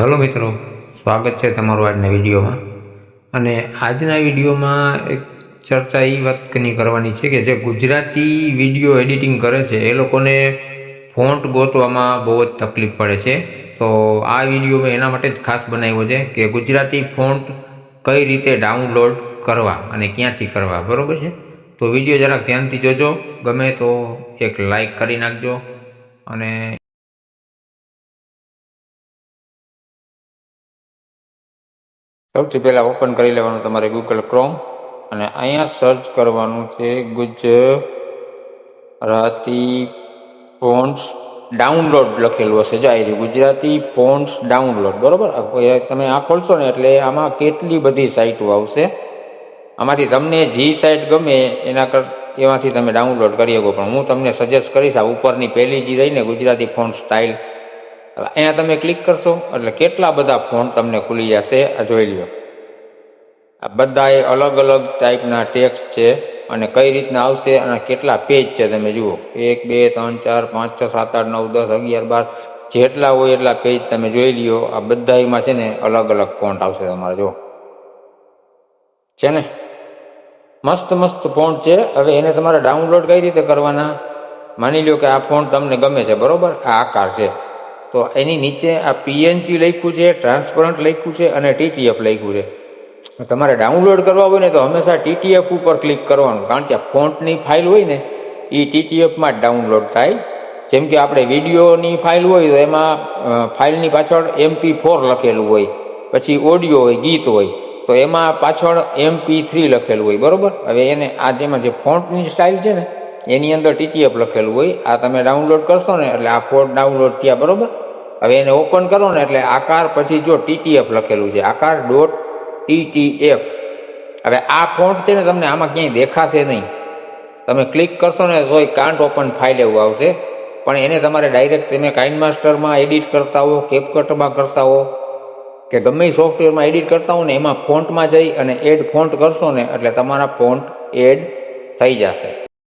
Hello મિત્રો, સ્વાગત છે તમારું આજના વિડીયોમાં. અને આજના વિડીયોમાં એક ચર્ચા એ વાતની કરવાની છે કે જે ગુજરાતી વિડીયો એડિટિંગ કરે છે એ લોકોને ફોન્ટ ગોતવામાં બહુ જ તકલીફ પડે છે. તો આ વિડીયો મેં એના માટે જ ખાસ બનાવ્યો છે કે ગુજરાતી ફોન્ટ કઈ રીતે ડાઉનલોડ કરવા અને ક્યાંથી કરવા, બરાબર છે? તો વિડીયો જરાક ધ્યાનથી જોજો, ગમે તો એક લાઈક કરી નાખજો. અને સૌથી પહેલાં ઓપન કરી લેવાનું તમારે ગૂગલ ક્રોમ, અને અહીંયા સર્ચ કરવાનું છે ગુજરાતી ફોન્ટ્સ ડાઉનલોડ લખેલું હશે. જો આવી ગુજરાતી ફોન્ટ્સ ડાઉનલોડ, બરાબર? તમે આ ખોલશો ને એટલે આમાં કેટલી બધી સાઇટો આવશે. આમાંથી તમને જે સાઇટ ગમે એમાંથી તમે ડાઉનલોડ કરી શકો. પણ હું તમને સજેસ્ટ કરીશ આ ઉપરની પહેલી જે રહીને ગુજરાતી ફોન્ટ સ્ટાઇલ, અહીંયા તમે ક્લિક કરશો એટલે કેટલા બધા ફોન્ટ તમને ખુલી જશે. આ જોઈ લો, આ બધા એ અલગ અલગ ટાઈપના ટેક્સ્ટ છે અને કઈ રીતના આવશે અને કેટલા પેજ છે તમે જુઓ. 1 2 3 4 5 6 7 8 9 10 11 12 જેટલા હોય એટલા પેજ તમે જોઈ લ્યો. આ બધામાં છે ને અલગ અલગ ફોન્ટ આવશે તમારે. જો છે ને મસ્ત મસ્ત ફોન્ટ છે. હવે એને તમારે ડાઉનલોડ કઈ રીતે કરવાના? માની લો કે આ ફોન્ટ તમને ગમે છે, બરોબર? આ આકાર છે તો એની નીચે આ પીએનજી લખ્યું છે, ટ્રાન્સપરન્ટ લખ્યું છે અને ટીટીએફ લખ્યું છે. તમારે ડાઉનલોડ કરવા હોય ને તો હંમેશા ટીટીએફ ઉપર ક્લિક કરવાનું, કારણ કે ફોન્ટની ફાઇલ હોય ને એ ટીટીએફમાં જ ડાઉનલોડ થાય. જેમ કે આપણે વિડીયોની ફાઇલ હોય તો એમાં ફાઇલની પાછળ MP4 લખેલું હોય, પછી ઓડિયો હોય, ગીત હોય તો એમાં પાછળ MP3 લખેલું હોય, બરાબર? હવે એને આ જેમાં જે ફોન્ટની સ્ટાઇલ છે ને એની અંદર ટીટીએફ લખેલું હોય. આ તમે ડાઉનલોડ કરશો ને એટલે આ ફોન્ટ ડાઉનલોડ થયા, બરાબર? હવે એને ઓપન કરો ને એટલે આકાર પછી જો ટીટીએફ લખેલું છે, આકાર .TTF. હવે આ ફોન્ટ છે ને તમને આમાં ક્યાંય દેખાશે નહીં. તમે ક્લિક કરશો ને તો કાન્ટ ઓપન ફાઇલ એવું આવશે. પણ એને તમારે ડાયરેક્ટ તમે કાઇનમાસ્ટરમાં એડિટ કરતા હો, કેપકટમાં કરતા હો કે ગમે સોફ્ટવેરમાં એડિટ કરતા હો ને એમાં ફોન્ટમાં જઈ અને એડ ફોન્ટ કરશો ને એટલે તમારા ફોન્ટ એડ થઈ જશે.